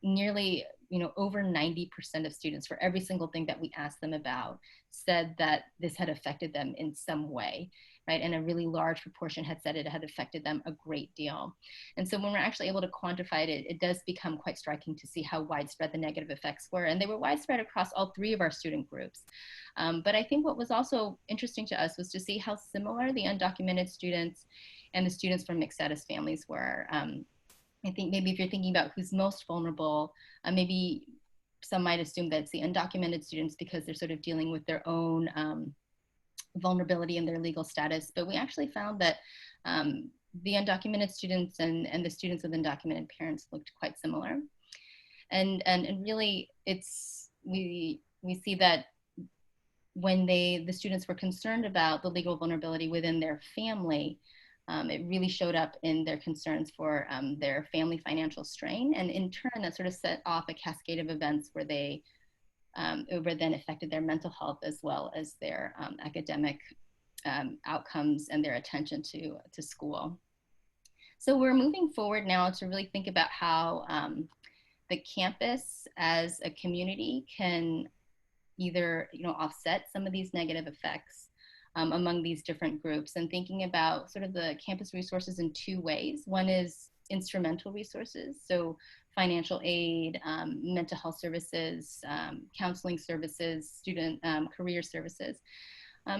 nearly, you know, over 90% of students, for every single thing that we asked them about, said that this had affected them in some way, right? And a really large proportion had said it had affected them a great deal. And so when we're actually able to quantify it, it does become quite striking to see how widespread the negative effects were. And they were widespread across all three of our student groups. But I think what was also interesting to us was to see how similar the undocumented students and the students from mixed status families were. I think maybe if you're thinking about who's most vulnerable, maybe some might assume that it's the undocumented students because they're sort of dealing with their own vulnerability in their legal status. But we actually found that the undocumented students and the students with undocumented parents looked quite similar. And really we see that when the students were concerned about the legal vulnerability within their family, it really showed up in their concerns for their family financial strain. And in turn, that sort of set off a cascade of events where they then affected their mental health as well as their academic outcomes and their attention to school. So we're moving forward now to really think about how the campus as a community can either offset some of these negative effects among these different groups, and thinking about sort of the campus resources in two ways. One is instrumental resources, so financial aid, mental health services, counseling services, student career services,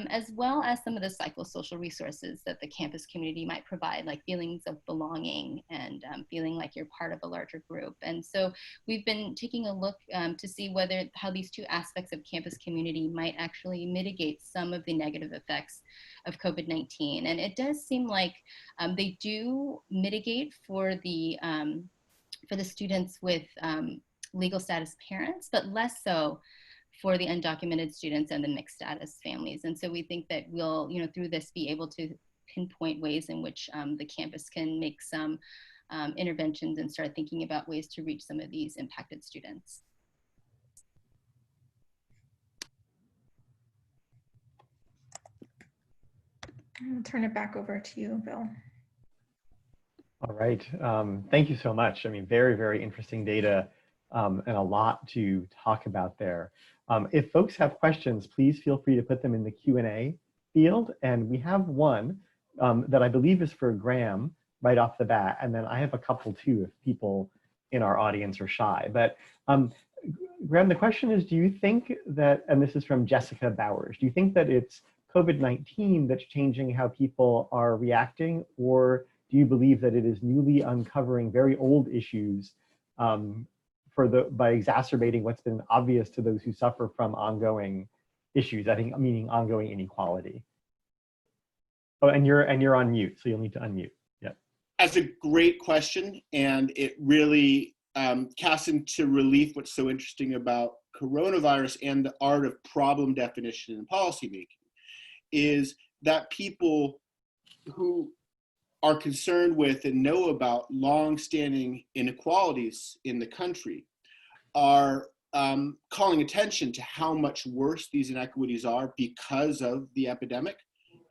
as well as some of the psychosocial resources that the campus community might provide, like feelings of belonging and feeling like you're part of a larger group. And so we've been taking a look to see how these two aspects of campus community might actually mitigate some of the negative effects of COVID-19. And it does seem like they do mitigate for the students with legal status parents, but less so for the undocumented students and the mixed status families. And so we think that we'll, through this, be able to pinpoint ways in which the campus can make some interventions and start thinking about ways to reach some of these impacted students. I'll turn it back over to you, Bill. All right, thank you so much. I mean, very, very interesting data and a lot to talk about there. If folks have questions, please feel free to put them in the Q&A field. And we have one that I believe is for Graham right off the bat. And then I have a couple too if people in our audience are shy. But Graham, the question is, do you think that, and this is from Jessica Bowers, do you think that it's COVID-19 that's changing how people are reacting, or do you believe that it is newly uncovering very old issues by exacerbating what's been obvious to those who suffer from ongoing issues, I think meaning ongoing inequality? Oh, and you're on mute, so you'll need to unmute. Yeah. That's a great question, and it really casts into relief what's so interesting about coronavirus and the art of problem definition and policymaking, is that people who are concerned with and know about long-standing inequalities in the country are calling attention to how much worse these inequities are because of the epidemic,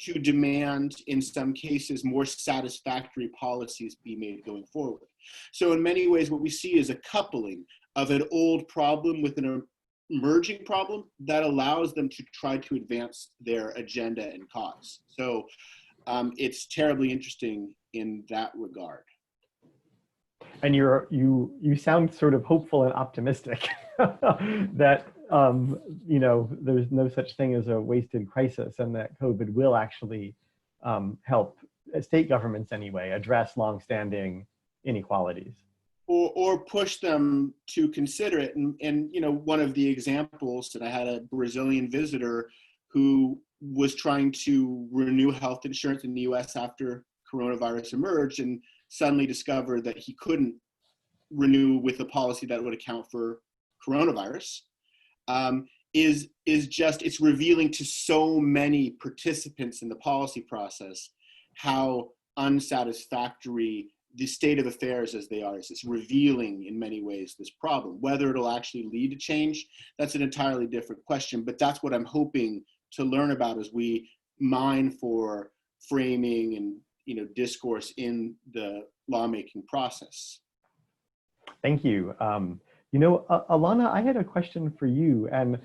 to demand, in some cases, more satisfactory policies be made going forward. So in many ways, what we see is a coupling of an old problem with an emerging problem that allows them to try to advance their agenda and cause. So it's terribly interesting in that regard. And you sound sort of hopeful and optimistic that there's no such thing as a wasted crisis, and that COVID will actually help state governments anyway address longstanding inequalities. Or push them to consider it. And one of the examples that I had a Brazilian visitor who was trying to renew health insurance in the US after coronavirus emerged, and suddenly discovered that he couldn't renew with a policy that would account for coronavirus, is just, it's revealing to so many participants in the policy process how unsatisfactory the state of affairs as they are. It's revealing in many ways this problem. Whether it'll actually lead to change, that's an entirely different question, but that's what I'm hoping to learn about as we mine for framing and discourse in the lawmaking process. Thank you. Alana, I had a question for you, and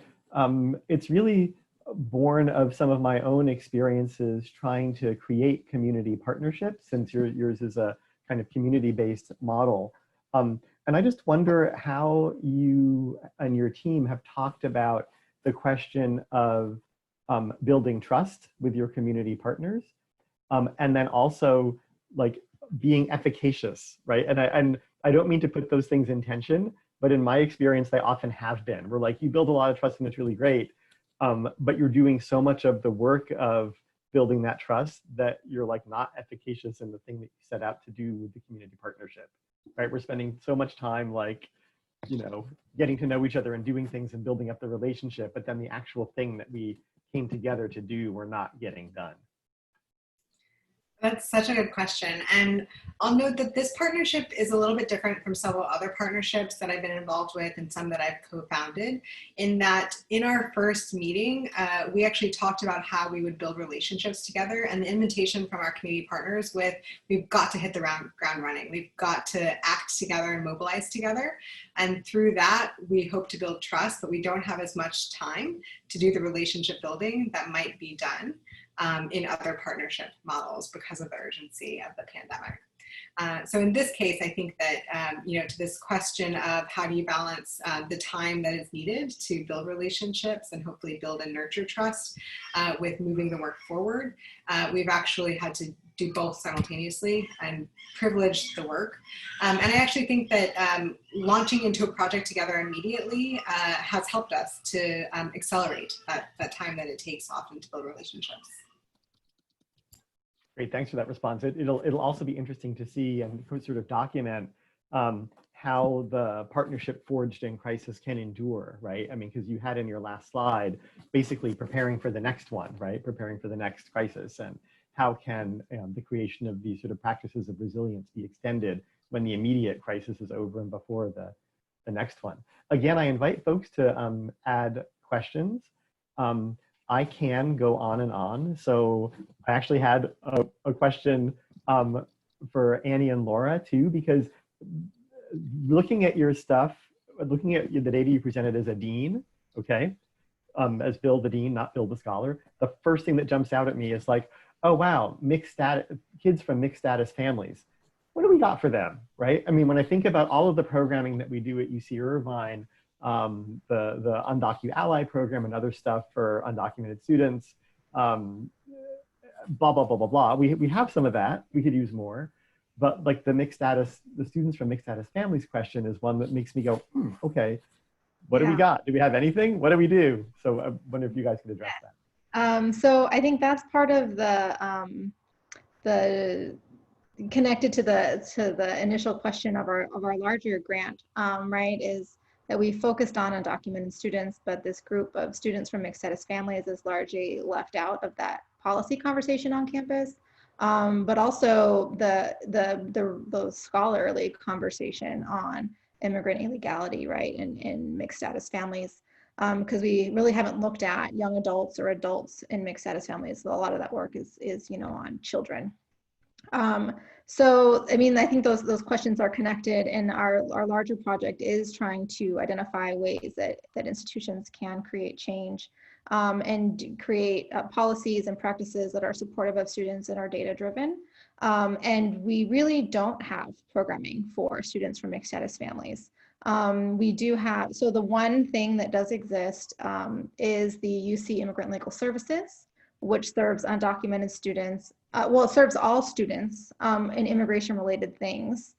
it's really born of some of my own experiences trying to create community partnerships, since yours is a kind of community-based model. And I just wonder how you and your team have talked about the question of building trust with your community partners, and then also like being efficacious, right? And I don't mean to put those things in tension, but in my experience, they often have been. We're like, you build a lot of trust and it's really great, but you're doing so much of the work of building that trust that you're like not efficacious in the thing that you set out to do with the community partnership, right? We're spending so much time like getting to know each other and doing things and building up the relationship, but then the actual thing that we came together to do, we're not getting done? That's such a good question. And I'll note that this partnership is a little bit different from several other partnerships that I've been involved with and some that I've co-founded, in that in our first meeting, we actually talked about how we would build relationships together, and the invitation from our community partners with, we've got to hit the ground running. We've got to act together and mobilize together. And through that, we hope to build trust, but we don't have as much time to do the relationship building that might be done in other partnership models because of the urgency of the pandemic. So in this case, I think that, to this question of how do you balance the time that is needed to build relationships and hopefully build and nurture trust with moving the work forward, we've actually had to do both simultaneously and privilege the work. And I actually think that launching into a project together immediately has helped us to accelerate that time that it takes often to build relationships. Great, thanks for that response. It'll also be interesting to see and sort of document how the partnership forged in crisis can endure, right? I mean, because you had in your last slide, basically preparing for the next one, right? Preparing for the next crisis, and how can the creation of these sort of practices of resilience be extended when the immediate crisis is over and before the next one. Again, I invite folks to add questions. I can go on and on. So I actually had a question for Annie and Laura too, because looking at your stuff, looking at the data you presented as a dean, okay, as Bill the dean, not Bill the scholar, the first thing that jumps out at me is like, oh wow, mixed status, kids from mixed status families. What do we got for them, right? I mean, when I think about all of the programming that we do at UC Irvine, the Undocu Ally program and other stuff for undocumented students, blah, blah, blah, blah, blah. We have some of that, we could use more, but like the mixed status, the students from mixed status families question is one that makes me go, okay, what do we got? Do we have anything? What do we do? So I wonder if you guys could address that. So I think that's part of the connected to the initial question of our larger grant, right, is that we focused on undocumented students, but this group of students from mixed status families is largely left out of that policy conversation on campus, but also the scholarly conversation on immigrant illegality, right, in mixed status families, because we really haven't looked at young adults or adults in mixed status families. So a lot of that work is on children. So, I mean, I think those questions are connected, and our larger project is trying to identify ways that institutions can create change and create policies and practices that are supportive of students and are data driven. And we really don't have programming for students from mixed status families. We do have, so the one thing that does exist is the UC Immigrant Legal Services, which serves undocumented students. Well, it serves all students in immigration related things.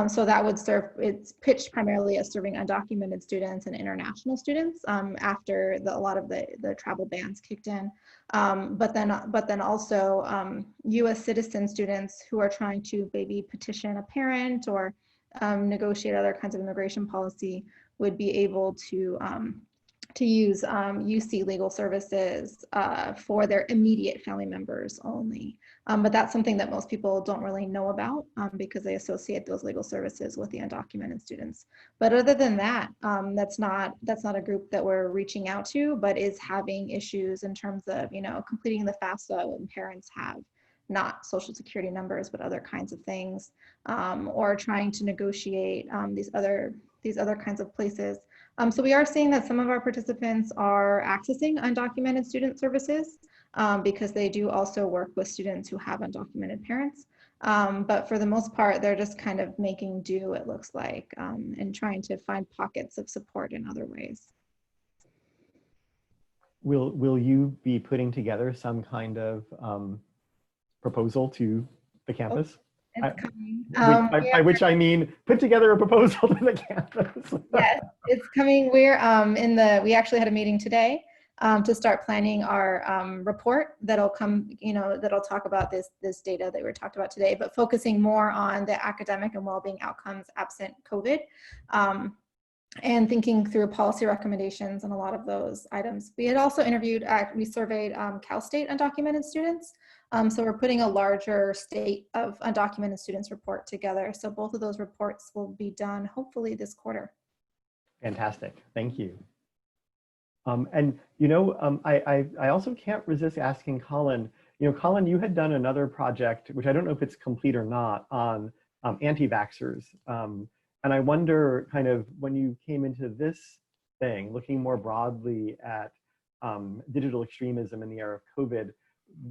So that would serve, it's pitched primarily as serving undocumented students and international students after a lot of the travel bans kicked in. But then also US citizen students who are trying to maybe petition a parent or negotiate other kinds of immigration policy would be able to use UC Legal Services for their immediate family members only. But that's something that most people don't really know about because they associate those legal services with the undocumented students. But other than that, that's not a group that we're reaching out to, but is having issues in terms of, completing the FAFSA when parents have not social security numbers, but other kinds of things, or trying to negotiate these other kinds of places. So we are seeing that some of our participants are accessing undocumented student services because they do also work with students who have undocumented parents. But for the most part, they're just kind of making do, it looks like, and trying to find pockets of support in other ways. Will you be putting together some kind of proposal to the campus? It's coming. By which I mean, put together a proposal to the campus. Yes, it's coming. We're we actually had a meeting today to start planning our report that'll come, that'll talk about this data that we talked about today, but focusing more on the academic and well-being outcomes absent COVID. and thinking through policy recommendations and a lot of those items. We had also we surveyed Cal State undocumented students. So we're putting a larger state of undocumented students report together. So both of those reports will be done hopefully this quarter. Fantastic, thank you. And I also can't resist asking Colin, Colin, you had done another project, which I don't know if it's complete or not, on anti-vaxxers. And I wonder, kind of, when you came into this thing, looking more broadly at digital extremism in the era of COVID,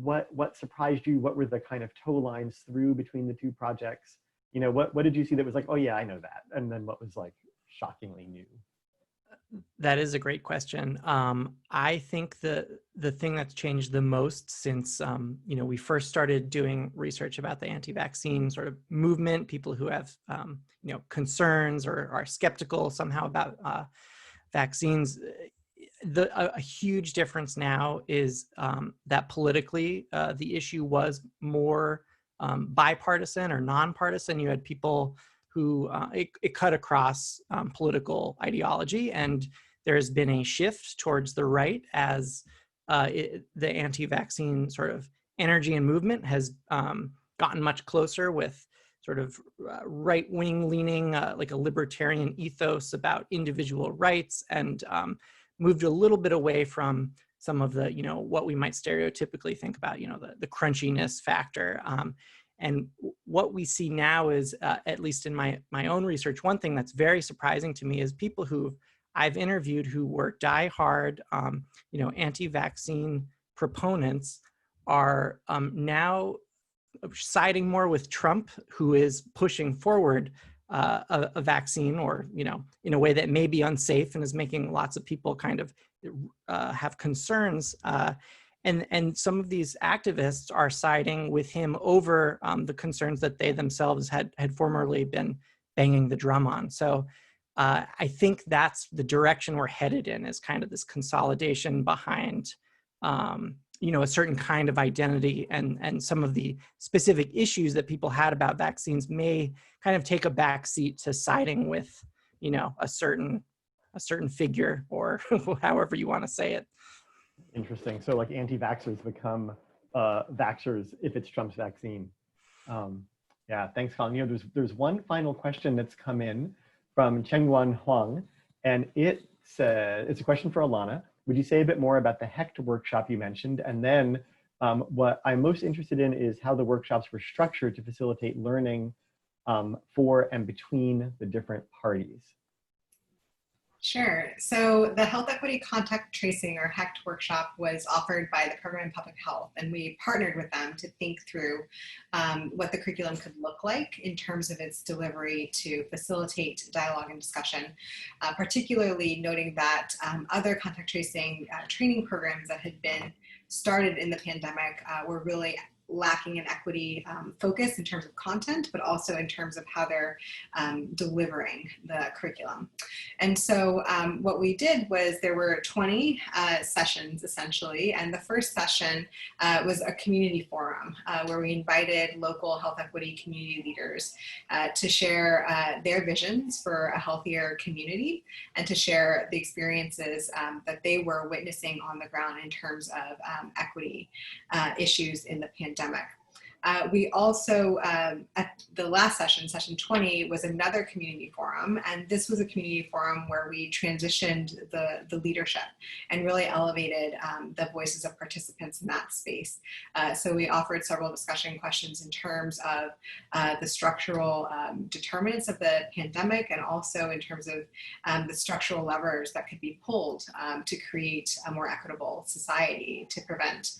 what surprised you? What were the kind of tow lines through between the two projects? What did you see that was like, oh yeah, I know that? And then what was like shockingly new? That is a great question. I think the thing that's changed the most since we first started doing research about the anti-vaccine sort of movement, people who have concerns or are skeptical somehow about vaccines. A huge difference now is that politically the issue was more bipartisan or nonpartisan. You had people who it cut across political ideology, and there's been a shift towards the right as the anti-vaccine sort of energy and movement has gotten much closer with sort of right-wing leaning, like a libertarian ethos about individual rights, and moved a little bit away from some of the, what we might stereotypically think about, the crunchiness factor. And what we see now is, at least in my own research, one thing that's very surprising to me is people who I've interviewed who were diehard, anti-vaccine proponents are now siding more with Trump, who is pushing forward a vaccine, or in a way that may be unsafe and is making lots of people kind of have concerns. And some of these activists are siding with him over the concerns that they themselves had formerly been banging the drum on. So I think that's the direction we're headed in, is kind of this consolidation behind a certain kind of identity, and some of the specific issues that people had about vaccines may kind of take a back seat to siding with, a certain figure, or however you want to say it. Interesting. So like anti-vaxxers become vaxxers if it's Trump's vaccine. Yeah, thanks, Colin. There's one final question that's come in from Chengguan Huang, and it's a question for Alana. Would you say a bit more about the HECT workshop you mentioned? And then what I'm most interested in is how the workshops were structured to facilitate learning for and between the different parties. Sure. So the Health Equity Contact Tracing, or HECT workshop, was offered by the Program in Public Health, and we partnered with them to think through what the curriculum could look like in terms of its delivery to facilitate dialogue and discussion, particularly noting that other contact tracing training programs that had been started in the pandemic were really lacking in equity focus in terms of content, but also in terms of how they're delivering the curriculum. And so what we did was there were 20 sessions essentially, and the first session was a community forum where we invited local health equity community leaders to share their visions for a healthier community, and to share the experiences that they were witnessing on the ground in terms of equity issues in the pandemic. We also, at the last session, session 20, was another community forum, and this was a community forum where we transitioned the leadership and really elevated the voices of participants in that space. So we offered several discussion questions in terms of the structural determinants of the pandemic, and also in terms of the structural levers that could be pulled to create a more equitable society to prevent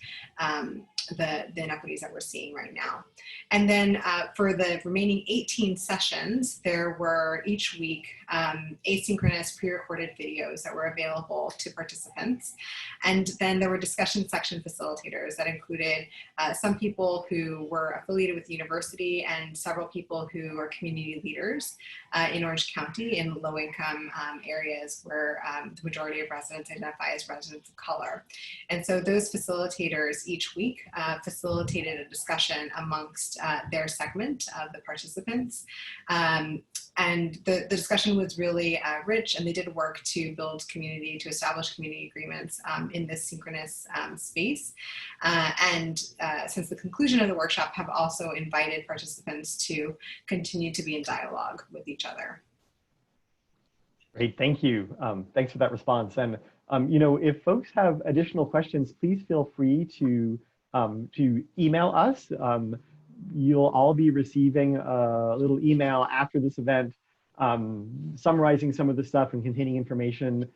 the inequities that we're seeing right now. And then for the remaining 18 sessions, there were each week asynchronous pre-recorded videos that were available to participants. And then there were discussion section facilitators that included some people who were affiliated with the university, and several people who are community leaders in Orange County in low-income areas where the majority of residents identify as residents of color. And so those facilitators each week facilitated a discussion collaboration amongst their segment of the participants. And the discussion was really rich, and they did work to build community, to establish community agreements in this synchronous space. And since the conclusion of the workshop, have also invited participants to continue to be in dialogue with each other. Great, thank you. Thanks for that response. And you know, if folks have additional questions, please feel free to email us. You'll all be receiving a little email after this event summarizing some of the stuff and containing information,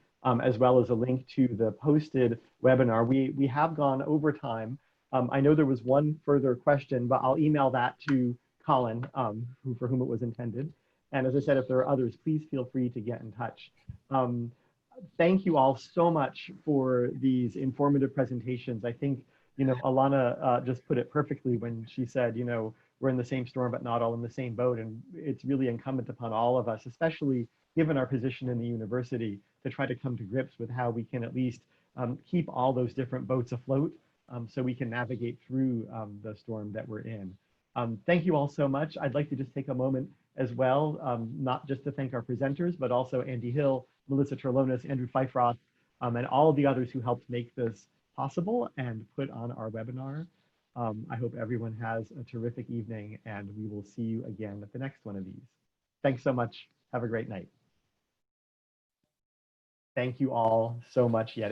as well as a link to the posted webinar. We have gone over time. I know there was one further question, but I'll email that to Colin, for whom it was intended. And as I said, if there are others, please feel free to get in touch. Thank you all so much for these informative presentations. I think, you know, Alana just put it perfectly when she said, you know, we're in the same storm, but not all in the same boat. And it's really incumbent upon all of us, especially given our position in the university, to try to come to grips with how we can at least keep all those different boats afloat so we can navigate through the storm that we're in. Thank you all so much. I'd like to just take a moment as well, not just to thank our presenters, but also Andy Hill, Melissa Terlonis, Andrew Feifroth, and all of the others who helped make this possible and put on our webinar. I hope everyone has a terrific evening, and we will see you again at the next one of these. Thanks so much. Have a great night. Thank you all so much yet